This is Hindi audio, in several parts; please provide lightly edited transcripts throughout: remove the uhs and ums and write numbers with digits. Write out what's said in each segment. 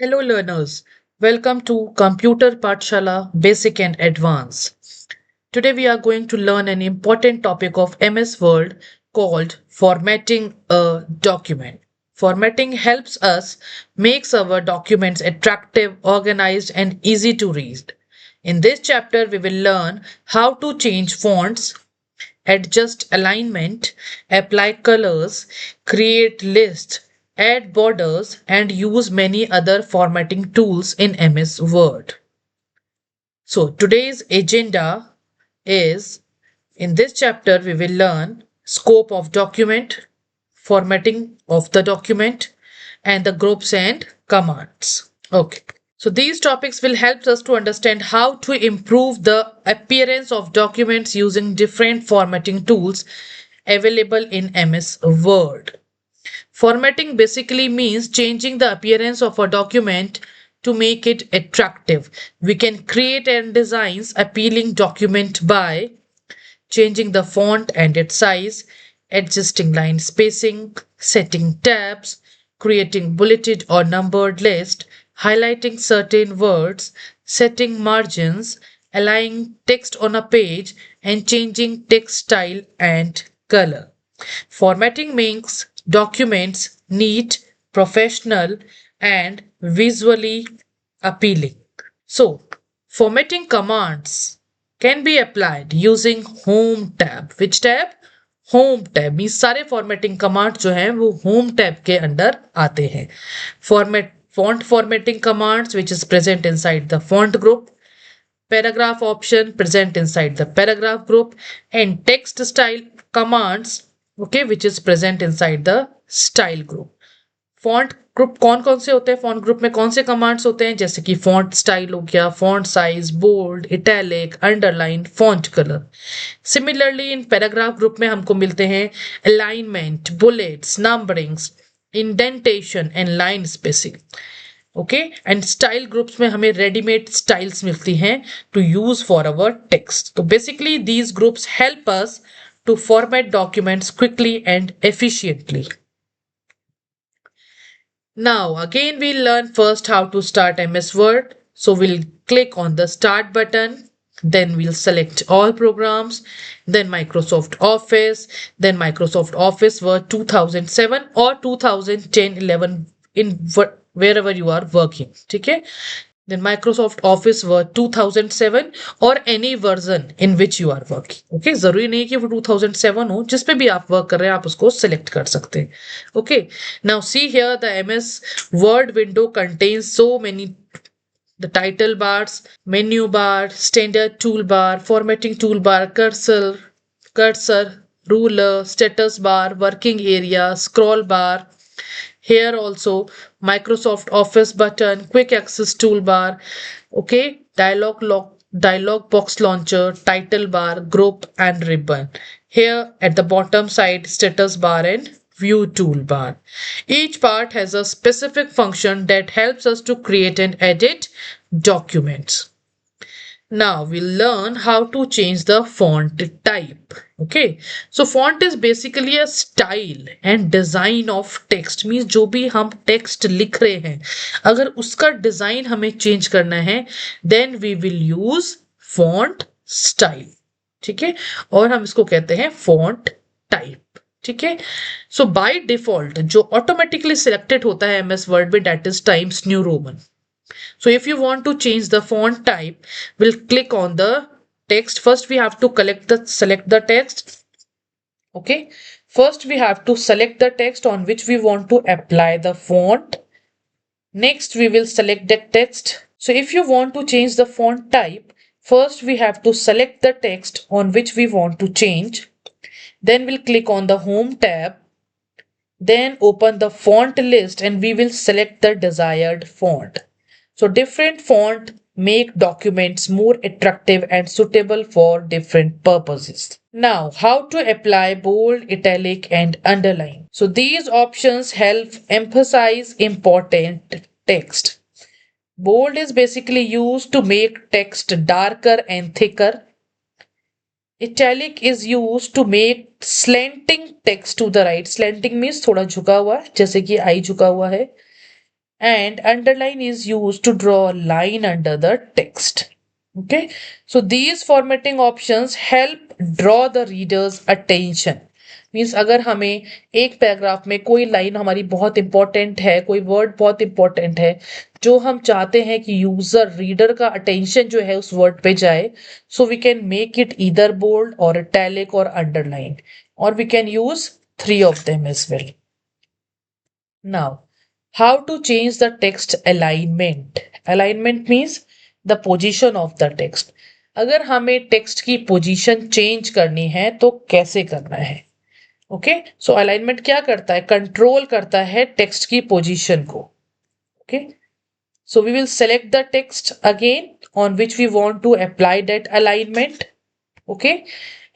Hello learners, welcome to Computer Pathshala Basic and Advanced. Today we are going to learn an important topic of MS Word called formatting a document. Formatting helps us makes our documents attractive, organized and easy to read. In this chapter we will learn how to change fonts, adjust alignment, apply colors, create lists, add borders, and use many other formatting tools in MS Word. So today's agenda is in this chapter we will learn scope of document, formatting of the document, and the groups and commands. Okay. So these topics will help us to understand how to improve the appearance of documents using different formatting tools available in MS Word. Formatting basically means changing the appearance of a document to make it attractive. We can create and design appealing document by changing the font and its size, adjusting line spacing, setting tabs, creating bulleted or numbered list, highlighting certain words, setting margins, aligning text on a page, and changing text style and color. Formatting makes documents neat, professional, and visually appealing. So, formatting commands can be applied using home tab. Which tab? Home tab mean सारे फॉर्मेटिंग कमांड जो हैं वो होम टैब के अंडर आते हैं. Format font formatting commands which is present inside the font group, paragraph option present inside the paragraph group, and text style commands, okay, which is present inside the style group. Font group कौन कौन से होते हैं, फॉन्ट ग्रुप में कौन से कमांड्स होते हैं, जैसे कि फॉन्ट स्टाइल हो गया, font size, bold, italic, underline, font colour. Similarly in paragraph group में हमको मिलते हैं alignment, bullets, numberings, indentation and line spacing. Okay, and style groups में हमें रेडीमेड स्टाइल्स मिलती हैं to use for our text. तो basically these groups help us to format documents quickly and efficiently. Now again we'll learn first how to start MS Word. So we'll click on the start button, then we'll select all programs, then Microsoft Office, then Microsoft Office Word 2007 or 2010-11 in wherever you are working. Okay, then Microsoft Office Word 2007 or any version in which you are working. Okay, जरूरी नहीं कि वो 2007 हो, जिस पे भी आप वर्क कर रहे हैं आप उसको select कर सकते हैं. Okay, now see here the MS Word window contains so many the title bars, menu bar, standard toolbar, formatting toolbar, cursor, ruler, status bar, working area, scroll bar. Here also Microsoft Office button, quick access toolbar, okay, dialog box launcher, title bar, group and ribbon. Here at the bottom side status bar and view toolbar. Each part has a specific function that helps us to create and edit documents. Now we'll learn how to change the font type. Okay, so font is basically a style and design of text. Means जो भी हम text लिख रहे हैं अगर उसका डिजाइन हमें चेंज करना है then we will use font style. ठीक है, और हम इसको कहते हैं font type. ठीक है, so by default जो automatically selected होता है MS Word में that is Times New Roman. So if you want to change the font type, we'll click on the text. First we have to select the text. Okay. First we have to select the text on which we want to apply the font. Next we will select the text. So if you want to change the font type, first we have to select the text on which we want to change. Then we'll click on the home tab. Then open the font list and we will select the desired font. So different font make documents more attractive and suitable for different purposes. Now, how to apply bold, italic and underline. So these options help emphasize important text. Bold is basically used to make text darker and thicker. Italic is used to make slanting text to the right. Slanting means थोड़ा झुका हुआ, जैसे कि I झुका हुआ है. and underline is used to draw a line under the text. Okay, so these formatting options help draw the reader's attention. Means अगर हमें एक पैराग्राफ में कोई लाइन हमारी बहुत इंपॉर्टेंट है, कोई वर्ड बहुत इंपॉर्टेंट है, जो हम चाहते हैं कि यूजर रीडर का अटेंशन जो है उस वर्ड पे जाए, so we can make it either bold or italic or underline, और we can use three of them as well. Now, how to change the text alignment? Alignment means the position of the text. अगर हमें टेक्स्ट की पोजीशन चेंज करनी है तो कैसे करना है? ओके, सो अलाइनमेंट क्या करता है? कंट्रोल करता है टेक्स्ट की पोजीशन को. Okay, so we will select the text again on which we want to apply that alignment. Okay,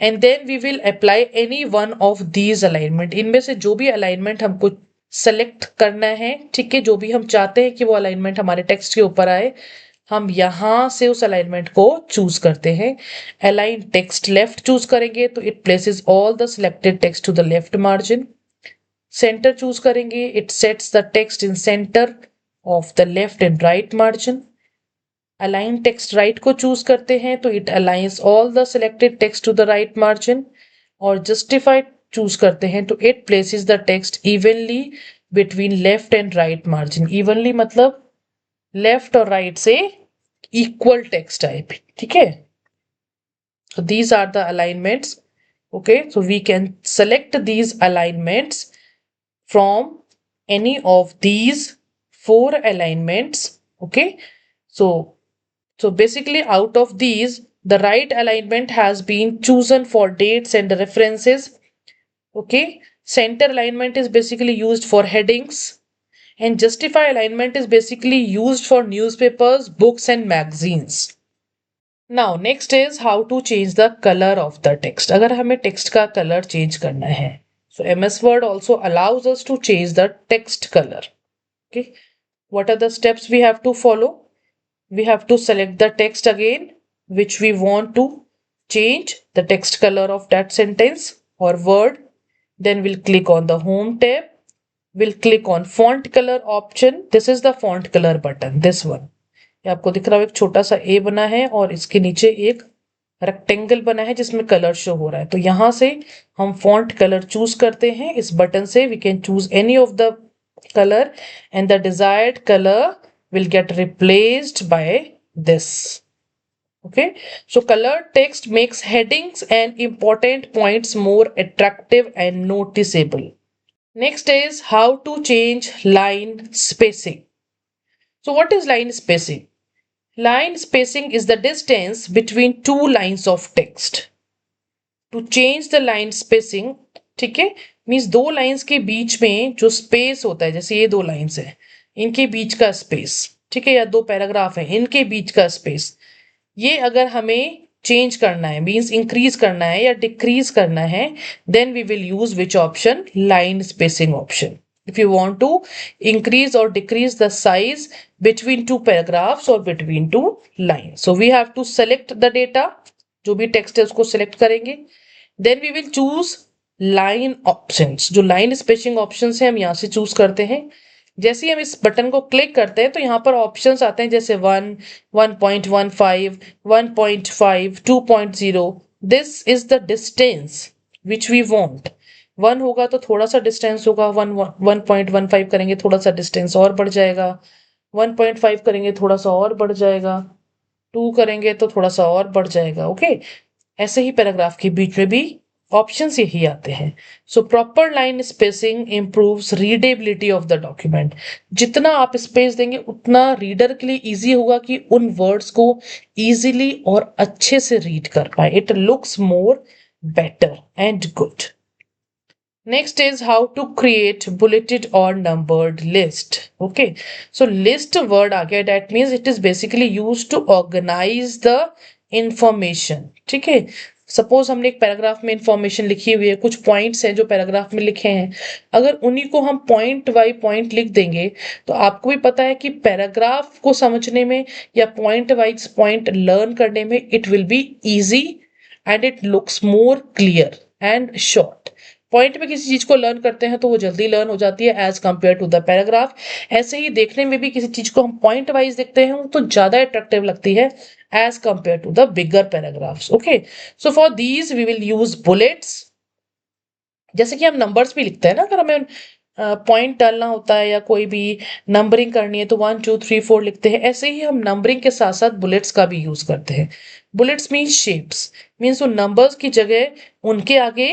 and then we will apply any one of these alignment. इनमें से जो भी alignment हमको सेलेक्ट करना है, ठीक है, जो भी हम चाहते हैं कि वो अलाइनमेंट हमारे टेक्स्ट के ऊपर आए, हम यहां से उस अलाइनमेंट को चूज करते हैं. अलाइन टेक्स्ट लेफ्ट चूज करेंगे तो it places all the selected text to the left margin. Centre choose करेंगे, it sets the text in centre of the left and right margin. Align text right को चूज करते हैं तो it aligns all the selected text to the right margin. और जस्टिफाइड चूज करते हैं तो it places the text evenly between left and right margin. Evenly मतलब लेफ्ट और राइट से इक्वल टेक्स्ट आए, ठीक है. So these are the alignments. Okay, so we can select these alignments from any of these four alignments. Okay, so basically out of these, the right alignment has been chosen for dates and references. Okay, center alignment is basically used for headings, and justify alignment is basically used for newspapers, books and magazines. Now next is how to change the color of the text. अगर हमें text का color change करना है, so MS Word also allows us to change the text color. Okay, what are the steps we have to follow? We have to select the text again which we want to change the text color of that sentence or word. Then we'll click on the home tab. We'll click on font color option. This is the font color button, this one. ये आपको दिख रहा है, एक छोटा सा ए बना है और इसके नीचे एक रेक्टेंगल बना है जिसमें कलर शो हो रहा है. तो यहां से हम फॉन्ट कलर चूज करते हैं. इस बटन से we can choose any of the colour and the desired colour will get replaced by this. Okay, so color text makes headings and important points more attractive and noticeable. Next is how to change line spacing. So what is line spacing? Line spacing is the distance between two lines of text. To change the line spacing, ठीक है, मीन्स दो लाइंस के बीच में जो स्पेस होता है, जैसे ये दो लाइंस है, इनके बीच का स्पेस, ठीक है, या दो पैराग्राफ है, इनके बीच का स्पेस, ये अगर हमें चेंज करना है, मीन्स इंक्रीज करना है या डिक्रीज करना है, then we will use which option? Line spacing option. If you want to increase or decrease the size between two paragraphs or between two lines, so we have to select the data, जो भी टेक्स्ट है उसको सेलेक्ट करेंगे. Then we will choose line options. जो लाइन स्पेसिंग ऑप्शंस है हम यहाँ से चूज करते हैं. जैसे ही हम इस बटन को क्लिक करते हैं तो यहाँ पर ऑप्शंस आते हैं, जैसे 1, 1.15, 1.5, 2.0. This is the distance which we want. 1 होगा तो थोड़ा सा डिस्टेंस होगा, 1.15 करेंगे थोड़ा सा डिस्टेंस और बढ़ जाएगा, 1.5 करेंगे थोड़ा सा और बढ़ जाएगा, 2 करेंगे तो थोड़ा सा और बढ़ जाएगा. ओके, ऐसे ही पैराग्राफ के बीच में भी ऑप्शंस यही आते हैं. So proper line spacing improves readability of the document. जितना आप स्पेस देंगे उतना रीडर के लिए इजी होगा कि उन वर्ड्स को इजीली और अच्छे से रीड कर पाए. It looks more better and good. Next is how to create bulleted or numbered list. Okay, so list word आ गया. That means it is basically used to organize the information. ठीक है, सपोज हमने एक पैराग्राफ में इंफॉर्मेशन लिखी हुई है, कुछ पॉइंट्स हैं जो पैराग्राफ में लिखे हैं, अगर उन्हीं को हम पॉइंट बाय पॉइंट लिख देंगे तो आपको भी पता है कि पैराग्राफ को समझने में या पॉइंट वाइज पॉइंट लर्न करने में it will be easy and it looks more clear and short. Point में किसी चीज को लर्न करते हैं तो वो जल्दी लर्न हो जाती है as compare to the paragraph. ऐसे ही देखने में भी किसी चीज को हम पॉइंट वाइज देखते हैं तो ज्यादा अट्रैक्टिव लगती है as compare to the bigger paragraphs. Okay, so for these we will use bullets. जैसे कि हम नंबर्स भी लिखते हैं ना, अगर हमें पॉइंट डालना होता है या कोई भी नंबरिंग करनी है तो 1 2 3 4 लिखते हैं, ऐसे ही हम नंबरिंग के साथ साथ बुलेट्स का भी यूज करते हैं। बुलेट्स मीन शेप्स, मीन्स वो नंबर्स की जगह उनके आगे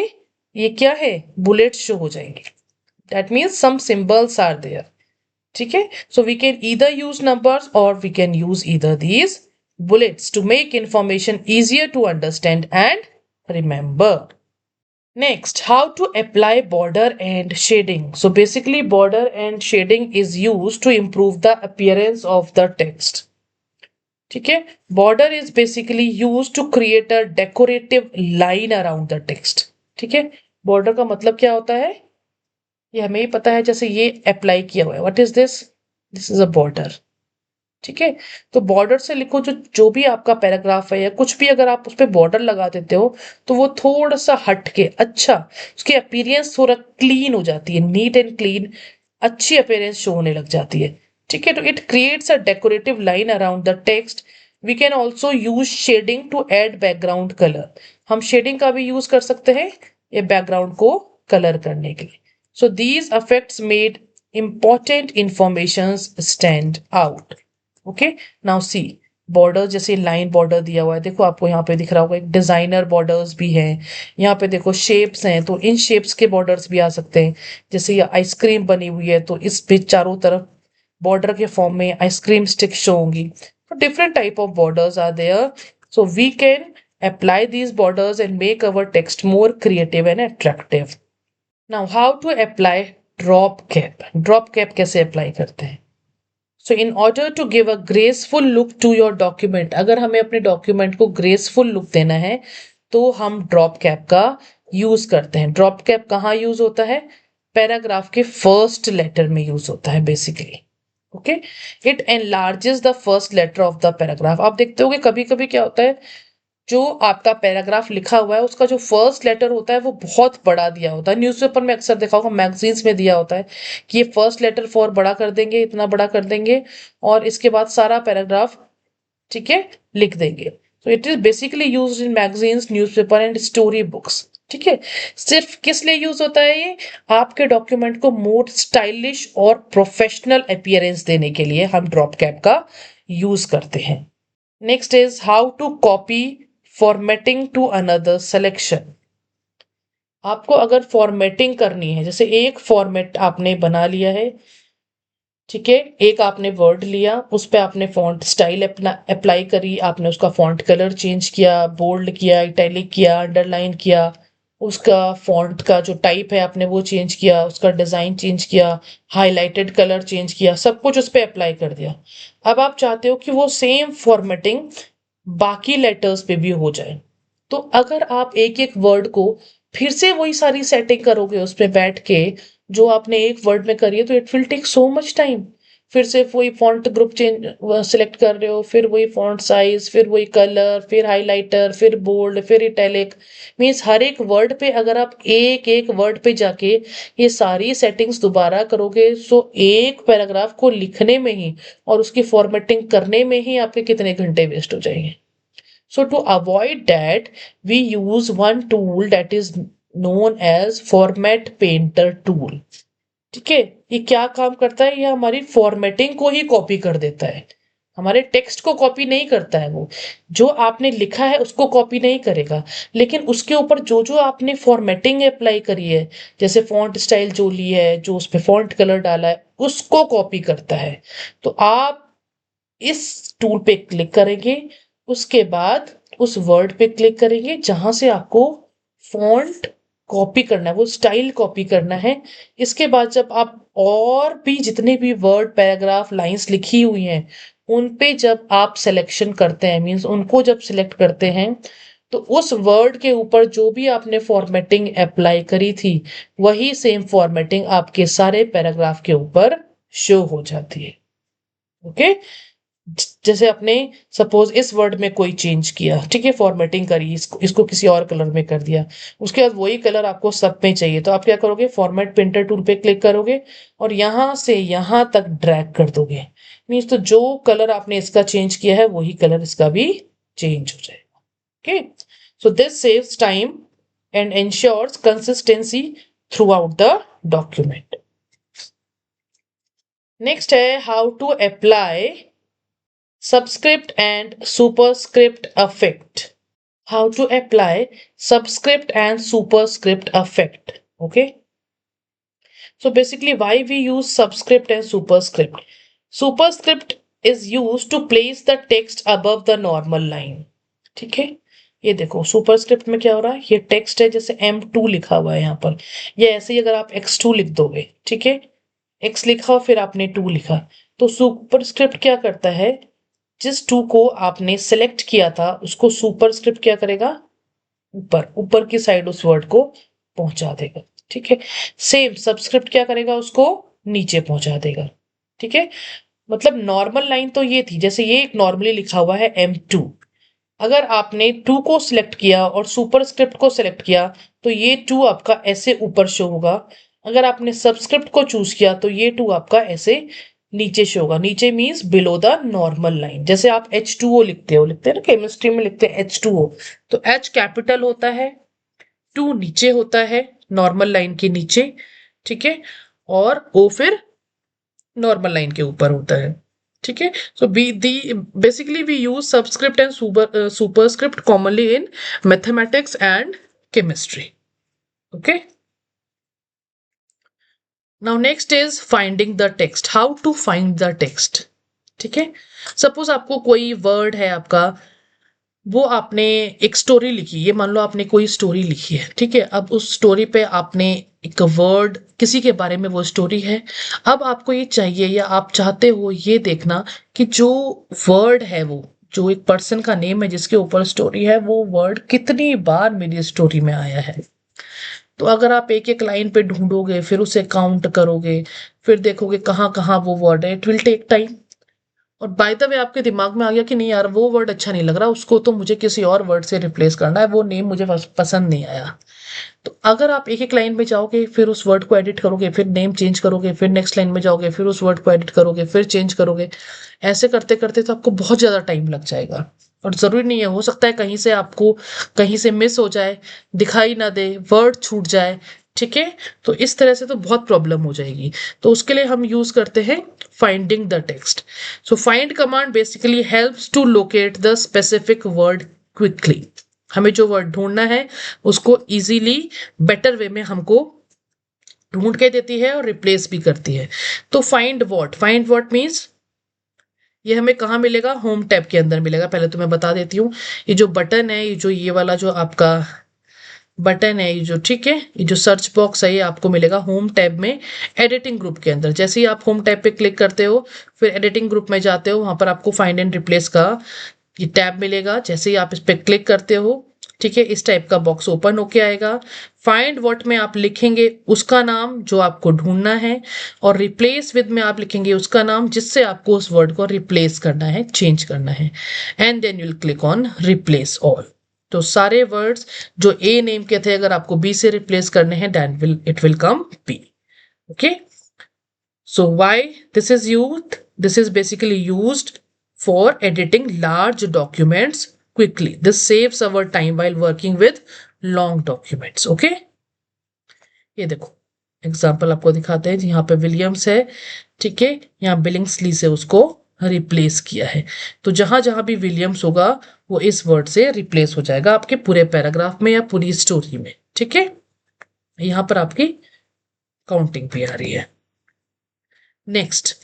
ये क्या है, बुलेट्स शो हो जाएंगे। That means some symbols are there. ठीक है, so we can either use numbers और we can use either these bullets to make information easier to understand and remember. Next, how to apply border and shading. So basically border and shading is used to improve the appearance of the text. ठीक है, border is basically used to create a decorative line around the text. ठीक है, border का मतलब क्या होता है ये हमें ही पता है, जैसे ये अप्लाई किया हुआ है, what is this, this is a border. ठीक है, तो बॉर्डर से लिखो जो जो भी आपका पैराग्राफ है या कुछ भी, अगर आप उस पर बॉर्डर लगा देते हो तो वो थोड़ा सा हट के अच्छा, उसकी अपीयरेंस थोड़ा क्लीन हो जाती है, नीट एंड क्लीन, अच्छी अपीयरेंस शो होने लग जाती है। ठीक है, तो it creates a decorative line around the text. We can also use shading to add background colour. हम शेडिंग का भी यूज कर सकते हैं ये बैकग्राउंड को कलर करने के लिए। So these affects made important informations stand out. Okay, now see border, जैसे लाइन बॉर्डर दिया हुआ है, देखो आपको यहाँ पे दिख रहा होगा, एक डिजाइनर बॉर्डर्स भी हैं, यहाँ पे देखो शेप्स हैं, तो इन शेप्स के बॉर्डर्स भी आ सकते हैं। जैसे ये आइसक्रीम बनी हुई है तो इस पे चारों तरफ बॉर्डर के फॉर्म में आइसक्रीम स्टिक शो होंगी। तो different type of borders are there, so we can apply these borders and make our text more creative and attractive. Now how to apply drop cap. Drop cap कैसे अप्लाई करते हैं। So in order to give a graceful look to your document, अगर हमें अपने डॉक्यूमेंट को ग्रेसफुल लुक देना है तो हम ड्रॉप कैप का यूज करते हैं। ड्रॉप कैप कहाँ यूज होता है, पैराग्राफ के फर्स्ट लेटर में यूज होता है basically. Okay, it enlarges the first letter of the paragraph. आप देखते होगे कभी कभी क्या होता है, जो आपका पैराग्राफ लिखा हुआ है उसका जो फर्स्ट लेटर होता है वो बहुत बड़ा दिया होता है। न्यूज़पेपर में अक्सर देखा होगा, मैगजीन्स में दिया होता है कि ये फर्स्ट लेटर फॉर बड़ा कर देंगे, इतना बड़ा कर देंगे और इसके बाद सारा पैराग्राफ ठीक है लिख देंगे। तो it is basically used in magazines, newspaper and story books. ठीक है, सिर्फ किस लिए यूज होता है ये, आपके डॉक्यूमेंट को मोर स्टाइलिश और प्रोफेशनल अपीयरेंस देने के लिए हम ड्रॉप कैप का यूज करते हैं। Next is how to copy formatting to another selection. आपको अगर फॉर्मेटिंग करनी है, जैसे एक फॉर्मेट आपने बना लिया है, ठीक है, एक आपने वर्ड लिया, उस पर आपने फॉन्ट स्टाइल अप्लाई करी, आपने उसका फॉन्ट कलर चेंज किया, बोल्ड किया, इटैलिक किया, अंडरलाइन किया, उसका फॉन्ट का जो टाइप है आपने वो चेंज किया, उसका डिजाइन चेंज किया, हाईलाइटेड कलर चेंज किया, सब कुछ उस पर अप्लाई कर दिया। अब आप चाहते हो कि वो सेम फॉर्मेटिंग बाकी लेटर्स पे भी हो जाए, तो अगर आप एक एक वर्ड को फिर से वही सारी सेटिंग करोगे उस पे बैठ के जो आपने एक वर्ड में करी है, तो it will take so much time. फिर से वही फॉन्ट ग्रुप चेंज सिलेक्ट कर रहे हो, फिर वही फॉन्ट साइज, फिर वही कलर, फिर हाइलाइटर, फिर बोल्ड, फिर इटैलिक, मीन्स हर एक वर्ड पे अगर आप एक एक वर्ड पे जाके ये सारी सेटिंग्स दोबारा करोगे, सो एक पैराग्राफ को लिखने में ही और उसकी फॉर्मेटिंग करने में ही आपके कितने घंटे वेस्ट हो जाएंगे। So to avoid that, we use one tool that is known as Format Painter tool. ठीक है, ये क्या काम करता है, ये हमारी फॉर्मेटिंग को ही कॉपी कर देता है, हमारे टेक्स्ट को कॉपी नहीं करता है। वो जो आपने लिखा है उसको कॉपी नहीं करेगा, लेकिन उसके ऊपर जो जो आपने फॉर्मेटिंग अप्लाई करी है, जैसे फॉन्ट स्टाइल जो ली है, जो उस पर फॉन्ट कलर डाला है, उसको कॉपी करता है। तो आप इस टूल पे क्लिक करेंगे, उसके बाद उस वर्ड पे क्लिक करेंगे जहां से आपको फॉन्ट कॉपी करना है, वो स्टाइल कॉपी करना है। इसके बाद जब आप और भी जितने भी वर्ड पैराग्राफ लाइंस लिखी हुई हैं उन पे जब आप सिलेक्शन करते हैं, मीन्स उनको जब सिलेक्ट करते हैं, तो उस वर्ड के ऊपर जो भी आपने फॉर्मेटिंग अप्लाई करी थी वही सेम फॉर्मेटिंग आपके सारे पैराग्राफ के ऊपर शो हो जाती है। ओके, जैसे आपने सपोज इस वर्ड में कोई चेंज किया, ठीक है, फॉर्मेटिंग करी, इसको किसी और कलर में कर दिया, उसके बाद वही कलर आपको सब में चाहिए, तो आप क्या करोगे, फॉर्मेट प्रिंटर टूल पे क्लिक करोगे और यहां से यहां तक ड्रैग कर दोगे। मीन्स तो जो कलर आपने इसका चेंज किया है वही कलर इसका भी चेंज हो जाएगा। Okay, so this saves time and ensures consistency throughout the document. Next है how to apply subscript and superscript effect. How to apply subscript and superscript effect. Okay, so basically why we use subscript and superscript. Superscript is used to place the text above the normal line. ठीक है, ये देखो सुपरस्क्रिप्ट में क्या हो रहा है, ये टेक्स्ट है, जैसे M2 लिखा हुआ है यहाँ पर, ये ऐसे ही अगर आप X2 लिख दोगे, ठीक है, X लिखा फिर आपने 2 लिखा, तो सुपरस्क्रिप्ट क्या करता है, जिस 2 को आपने सेलेक्ट किया था उसको सुपरस्क्रिप्ट क्या करेगा, ऊपर ऊपर की साइड उस वर्ड को पहुंचा देगा। ठीक है, सेम सबस्क्रिप्ट क्या करेगा, उसको नीचे पहुंचा देगा। ठीक है, मतलब नॉर्मल लाइन तो ये थी, जैसे ये एक नॉर्मली लिखा हुआ है M2, अगर आपने 2 को सिलेक्ट किया और सुपरस्क्रिप्ट को सिलेक्ट किया तो ये 2 आपका ऐसे ऊपर शो होगा, अगर आपने सबस्क्रिप्ट को चूज किया तो ये 2 आपका ऐसे नीचे शो होगा। नीचे means below the normal line, जैसे आप H2O लिखते हो ना, केमिस्ट्री में लिखते हैं H2O, तो H कैपिटल होता है, 2 नीचे होता है नॉर्मल लाइन के नीचे, ठीक है, और O फिर नॉर्मल लाइन के ऊपर होता है। ठीक है, so be the basically we use subscript and superscript commonly in mathematics and chemistry. Okay, now next is finding the text, how to find the text. ठीक है, सपोज आपको कोई वर्ड है आपका, वो आपने एक स्टोरी लिखी, ये मान लो आपने कोई स्टोरी लिखी है, ठीक है, अब उस स्टोरी पे आपने एक वर्ड, किसी के बारे में वो स्टोरी है, अब आपको ये चाहिए या आप चाहते हो ये देखना कि जो वर्ड है, वो जो एक पर्सन का नेम है जिसके ऊपर स्टोरी है, वो वर्ड कितनी बार मेरी स्टोरी में आया है। तो अगर आप एक एक लाइन पे ढूंढोगे, फिर उसे काउंट करोगे, फिर देखोगे कहाँ कहाँ वो वर्ड है, इट विल टेक टाइम। और बाय द वे आपके दिमाग में आ गया कि नहीं यार वो वर्ड अच्छा नहीं लग रहा, उसको तो मुझे किसी और वर्ड से रिप्लेस करना है, वो नेम मुझे पसंद नहीं आया। तो अगर आप एक एक लाइन में जाओगे, फिर उस वर्ड को एडिट करोगे, फिर नेम चेंज करोगे, फिर नेक्स्ट लाइन में जाओगे, फिर उस वर्ड को एडिट करोगे, फिर चेंज करोगे, ऐसे करते करते तो आपको बहुत ज्यादा टाइम लग जाएगा। और जरूरी नहीं है, हो सकता है कहीं से आपको कहीं से मिस हो जाए, दिखाई ना दे, वर्ड छूट जाए। ठीक है, तो इस तरह से तो बहुत प्रॉब्लम हो जाएगी। तो उसके लिए हम यूज करते हैं finding the text. So find command basically helps to locate the specific word quickly. हमें जो वर्ड ढूंढना है उसको इजीली बेटर वे में हमको ढूंढ के देती है और रिप्लेस भी करती है। तो फाइंड व्हाट मीन्स ये हमें कहाँ मिलेगा, होम टैब के अंदर मिलेगा। पहले तो मैं बता देती हूँ, ये जो बटन है, ये जो ये वाला जो आपका बटन है, ये जो, ठीक है, ये जो सर्च बॉक्स है, ये आपको मिलेगा होम टैब में एडिटिंग ग्रुप के अंदर। जैसे ही आप होम टैब पे क्लिक करते हो, फिर एडिटिंग ग्रुप में जाते हो, वहां पर आपको फाइंड एंड रिप्लेस का ये टैब मिलेगा। जैसे ही आप इस पर क्लिक करते हो, ठीक है, इस टाइप का बॉक्स ओपन होके आएगा। फाइंड व्हाट में आप लिखेंगे उसका नाम जो आपको ढूंढना है, और रिप्लेस विद में आप लिखेंगे उसका नाम जिससे आपको उस वर्ड को रिप्लेस करना है, चेंज करना है, and then you will click on replace all. तो सारे वर्ड्स जो ए नेम के थे, अगर आपको बी से रिप्लेस करने हैं, then it will come be. Okay, so why this is used, this is basically used for editing large documents quickly. This saves our time while working with long documents. Okay, ये देखो एग्जाम्पल आपको दिखाते हैं, यहाँ पे विलियम्स है, ठीक है, यहाँ बिलिंग्सली से उसको रिप्लेस किया है। तो जहां जहां भी विलियम्स होगा वो इस वर्ड से रिप्लेस हो जाएगा आपके पूरे पैराग्राफ में या पूरी स्टोरी में। ठीक है, यहाँ पर आपकी काउंटिंग भी आ रही है। Next,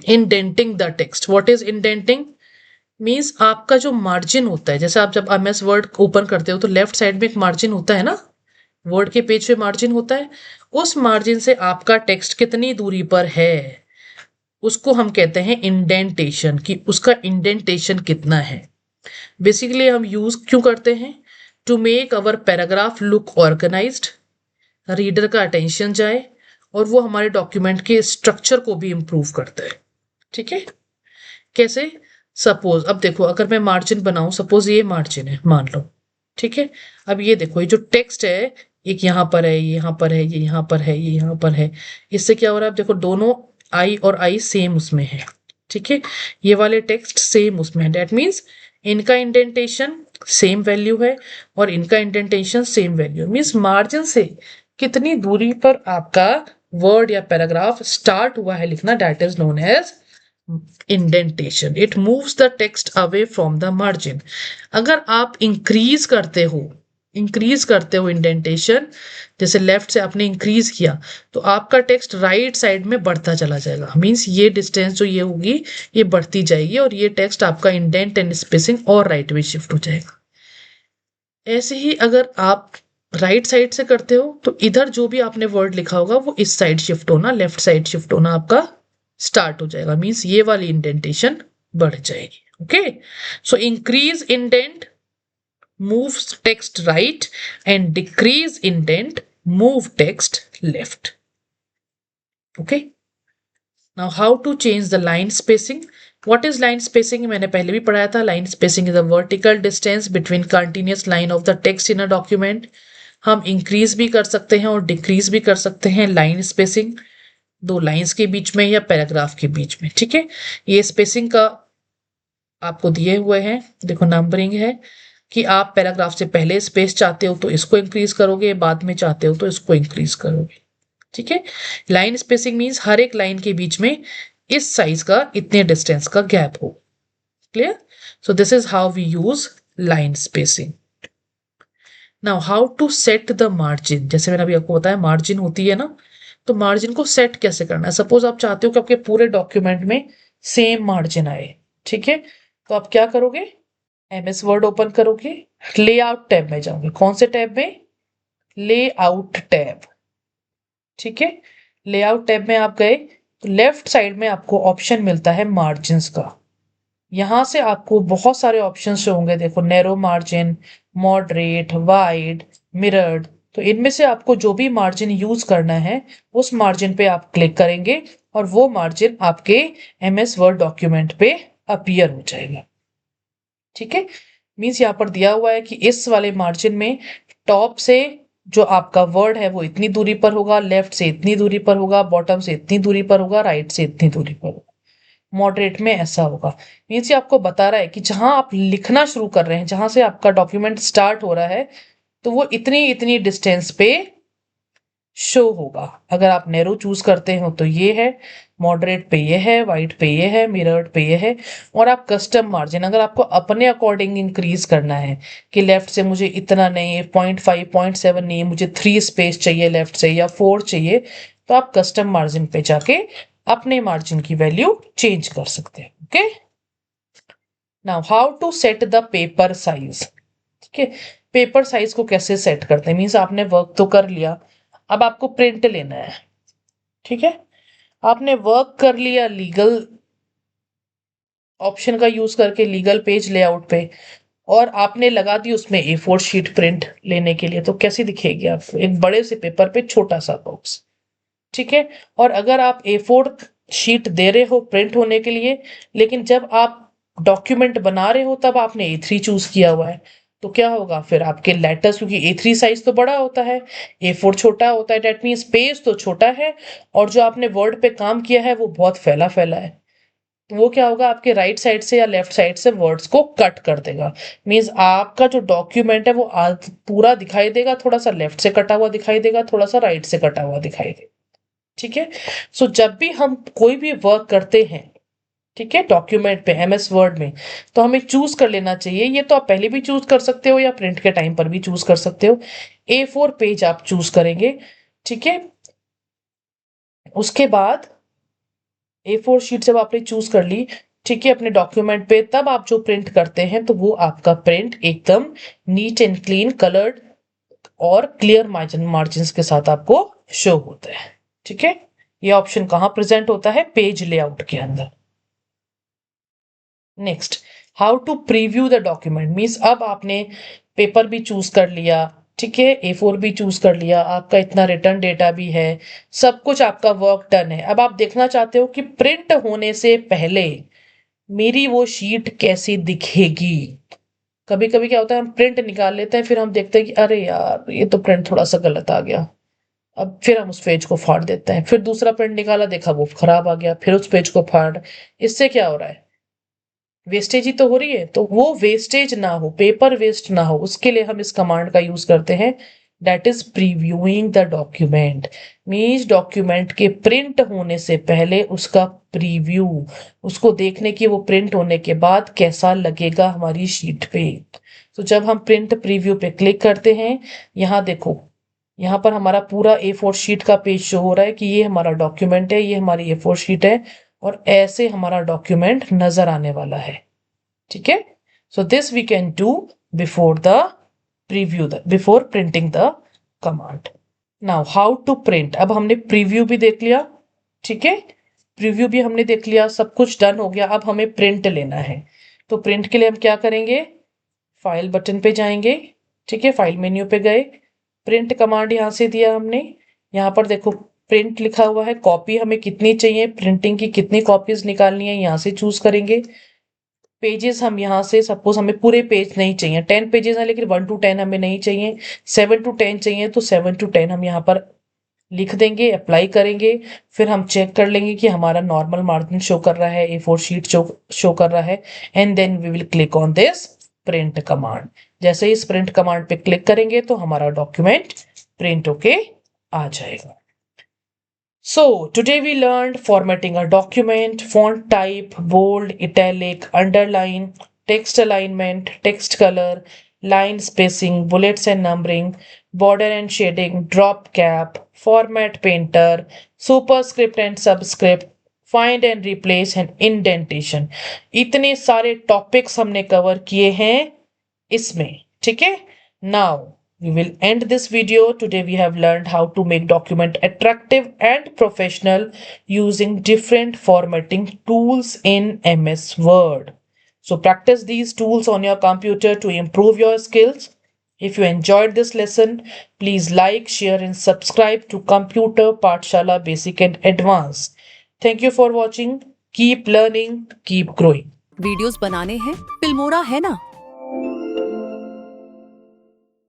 indenting the text. What is indenting means आपका जो मार्जिन होता है, जैसे आप जब MS वर्ड ओपन करते हो तो लेफ्ट साइड में एक मार्जिन होता है ना, वर्ड के पेज पे मार्जिन होता है, उस मार्जिन से आपका टेक्स्ट कितनी दूरी पर है उसको हम कहते हैं इंडेंटेशन, कि उसका इंडेंटेशन कितना है। बेसिकली हम यूज क्यों करते हैं, to make our paragraph look organised, reader का अटेंशन जाए, और वो हमारे डॉक्यूमेंट के स्ट्रक्चर को भी इंप्रूव करता है। ठीक है, कैसे? सपोज अब देखो, अगर मैं मार्जिन बनाऊं, सपोज ये मार्जिन है मान लो, ठीक है। अब ये देखो, ये जो टेक्स्ट है, एक यहाँ पर है, ये यहाँ पर है, ये यहाँ पर है, ये यहाँ पर है। इससे क्या हो रहा है? अब देखो, दोनों आई और आई सेम उसमें है, ठीक है। ये वाले टेक्स्ट सेम उसमें है, डेट मीन्स इनका इंडेंटेशन सेम वैल्यू है और इनका indentation same value, means margin से कितनी दूरी पर आपका वर्ड या पैराग्राफ स्टार्ट हुआ है लिखना, that is known as indentation. It moves the text away from the margin. अगर आप इंक्रीज करते हो इंडेंटेशन, जैसे लेफ्ट से आपने इंक्रीज किया, तो आपका टेक्स्ट राइट साइड में बढ़ता चला जाएगा, मीन्स ये डिस्टेंस जो ये होगी ये बढ़ती जाएगी और ये टेक्स्ट आपका इंडेंट एंड स्पेसिंग और राइट में शिफ्ट हो जाएगा। ऐसे ही अगर आप राइट साइड से करते हो तो इधर जो भी आपने वर्ड लिखा होगा वो इस साइड शिफ्ट होना, लेफ्ट साइड शिफ्ट होना आपका स्टार्ट हो जाएगा, मीन्स ये वाली इंडेंटेशन बढ़ जाएगी। Okay, so increase indent moves text right and decrease indent move text left. Okay, now how to change the line spacing? What is line spacing? मैंने पहले भी पढ़ाया था। line spacing is a vertical distance between continuous line of the text in a document. हम increase भी कर सकते हैं और decrease भी कर सकते हैं line spacing, दो लाइंस के बीच में या पैराग्राफ के बीच में, ठीक है। ये स्पेसिंग का आपको दिए हुए हैं, देखो नंबरिंग है कि आप पैराग्राफ से पहले स्पेस चाहते हो तो इसको इंक्रीज करोगे, बाद में चाहते हो तो इसको इंक्रीज करोगे, ठीक है। लाइन स्पेसिंग मीन्स हर एक लाइन के बीच में इस साइज का इतने डिस्टेंस का गैप हो। Clear? So this is how we use line spacing. Now how to set the margin. जैसे मैंने अभी आपको बताया मार्जिन होती है ना, तो मार्जिन को सेट कैसे करना है? सपोज आप चाहते हो कि आपके पूरे डॉक्यूमेंट में सेम मार्जिन आए, ठीक है। तो आप क्या करोगे? एमएस वर्ड ओपन करोगे, लेआउट टैब में जाओगे। कौन से टैब में? लेआउट टैब, ठीक है। लेआउट टैब में आप गए तो लेफ्ट साइड में आपको ऑप्शन मिलता है मार्जिन्स का। यहां से आपको बहुत सारे ऑप्शन होंगे, देखो narrow margin, moderate, wide, mirrored. तो इनमें से आपको जो भी मार्जिन यूज करना है उस मार्जिन पे आप क्लिक करेंगे और वो मार्जिन आपके एमएस वर्ड डॉक्यूमेंट पे अपीयर हो जाएगा, ठीक है। मीन्स यहाँ पर दिया हुआ है कि इस वाले मार्जिन में टॉप से जो आपका वर्ड है वो इतनी दूरी पर होगा, लेफ्ट से इतनी दूरी पर होगा, बॉटम से इतनी दूरी पर होगा, राइट से इतनी दूरी पर होगा, मॉडरेट में ऐसा होगा। मीन्स ये आपको बता रहा है कि जहां आप लिखना शुरू कर रहे हैं, जहां से आपका डॉक्यूमेंट स्टार्ट हो रहा है, तो वो इतनी इतनी डिस्टेंस पे शो होगा। अगर आप नैरो चूज करते हो तो ये है, मॉडरेट पे ये है, वाइट पे ये है, मिरर्ड पे ये है। और आप कस्टम मार्जिन अगर आपको अपने अकॉर्डिंग इंक्रीज करना है कि लेफ्ट से मुझे इतना नहीं, 0.5 0.7 नहीं, मुझे 3 स्पेस चाहिए लेफ्ट से या 4 चाहिए, तो आप कस्टम मार्जिन पे जाके अपने मार्जिन की वैल्यू चेंज कर सकते हैं। Okay, now how to set the paper size. ठीक है, पेपर साइज को कैसे सेट करते हैं? मीन्स आपने वर्क तो कर लिया, अब आपको प्रिंट लेना है, ठीक है। आपने वर्क कर लिया लीगल ऑप्शन का यूज करके, लीगल पेज लेआउट पे, और आपने लगा दी उसमें A4 शीट प्रिंट लेने के लिए, तो कैसी दिखेगी आपको? एक बड़े से पेपर पे छोटा सा बॉक्स, ठीक है। और अगर आप A4 शीट दे रहे हो प्रिंट होने के लिए, लेकिन जब आप डॉक्यूमेंट बना रहे हो तब आपने A3 चूज किया हुआ है, तो क्या होगा फिर? आपके लेटर्स, क्योंकि A3 साइज तो बड़ा होता है, A4 छोटा होता है, डेट मीन्स पेज तो छोटा है और जो आपने वर्ड पे काम किया है वो बहुत फैला फैला है, तो वो क्या होगा? आपके राइट साइड से या लेफ्ट साइड से वर्ड्स को कट कर देगा। मीन्स आपका जो डॉक्यूमेंट है वो पूरा दिखाई देगा, थोड़ा सा लेफ्ट से कटा हुआ दिखाई देगा, थोड़ा सा राइट से कटा हुआ दिखाई देगा, ठीक है। सो जब भी हम कोई भी वर्क करते हैं, ठीक है, डॉक्यूमेंट पे एमएस वर्ड में, तो हमें चूज कर लेना चाहिए। ये तो आप पहले भी चूज कर सकते हो या प्रिंट के टाइम पर भी चूज कर सकते हो। A4 पेज आप चूज करेंगे, ठीक है। उसके बाद A4 शीट जब आपने चूज कर ली, ठीक है, अपने डॉक्यूमेंट पे, तब आप जो प्रिंट करते हैं तो वो आपका प्रिंट एकदम नीट एंड क्लीन, कलर्ड और क्लियर मार्जिन के साथ आपको शो होता है, ठीक है। ये ऑप्शन कहां प्रेजेंट होता है? पेज लेआउट के अंदर। Next, how to preview the document. Means अब आपने पेपर भी चूज कर लिया, ठीक है, A4 भी चूज कर लिया, आपका इतना रिटर्न डेटा भी है, सब कुछ आपका वर्क डन है। अब आप देखना चाहते हो कि प्रिंट होने से पहले मेरी वो शीट कैसी दिखेगी। कभी कभी क्या होता है, हम प्रिंट निकाल लेते हैं, फिर हम देखते हैं कि अरे यार ये तो प्रिंट थोड़ा सा गलत आ गया। अब फिर हम उस पेज को फाड़ देते हैं, फिर दूसरा प्रिंट निकाला, देखा वो खराब आ गया, फिर उस पेज को फाड़। इससे क्या हो रहा है, वेस्टेज ही तो हो रही है। तो वो वेस्टेज ना हो, पेपर वेस्ट ना हो, उसके लिए हम इस कमांड का यूज करते हैं, that is previewing the document. Means document के प्रिंट होने से पहले उसका प्रीव्यू, उसको देखने की वो प्रिंट होने के बाद कैसा लगेगा हमारी शीट पे। तो जब हम प्रिंट प्रीव्यू पे क्लिक करते हैं, यहाँ देखो, यहाँ पर हमारा पूरा A4 शीट का पेज शो हो रहा है कि ये हमारा डॉक्यूमेंट है, ये हमारी A4 शीट है, और ऐसे हमारा डॉक्यूमेंट नजर आने वाला है। ठीक है, so this we can do before the preview, before printing the command. Now how to print, अब हमने प्रीव्यू भी देख लिया। ठीक है, प्रीव्यू भी हमने देख लिया, सब कुछ डन हो गया। अब हमें प्रिंट लेना है, तो प्रिंट के लिए हम क्या करेंगे, फाइल बटन पे जाएंगे। ठीक है, फाइल मेन्यू पे गए, प्रिंट कमांड यहां से दिया हमने। यहाँ पर देखो प्रिंट लिखा हुआ है, कॉपी हमें कितनी चाहिए, प्रिंटिंग की कितनी कॉपीज निकालनी है, यहाँ से चूज करेंगे। पेजेस हम यहाँ से, सपोज हमें पूरे पेज नहीं चाहिए, 10 पेजेस हैं लेकिन 1 to 10 हमें नहीं चाहिए, 7 to 10 चाहिए, तो 7 to 10 हम यहाँ पर लिख देंगे, अप्लाई करेंगे। फिर हम चेक कर लेंगे कि हमारा नॉर्मल मार्जिन शो कर रहा है, A4 शीट शो कर रहा है, and then we will click on this print command. जैसे इस प्रिंट कमांड पे क्लिक करेंगे तो हमारा डॉक्यूमेंट प्रिंट होके आ जाएगा। So, today we learned formatting a document, font type, bold, italic, underline, text alignment, text color, line spacing, bullets and numbering, border and shading, drop cap, format painter, superscript and subscript, find and replace and indentation। इतने सारे टॉपिक्स हमने कवर किए हैं इसमें। ठीक है, now we will end this video. Today we have learned how to make document attractive and professional using different formatting tools in MS Word. So practice these tools on your computer to improve your skills. If you enjoyed this lesson, please like, share and subscribe to Computer Pathshala Basic and Advanced. Thank you for watching. Keep learning, keep growing. Videos बनाने हैं, फिल्मोरा है ना।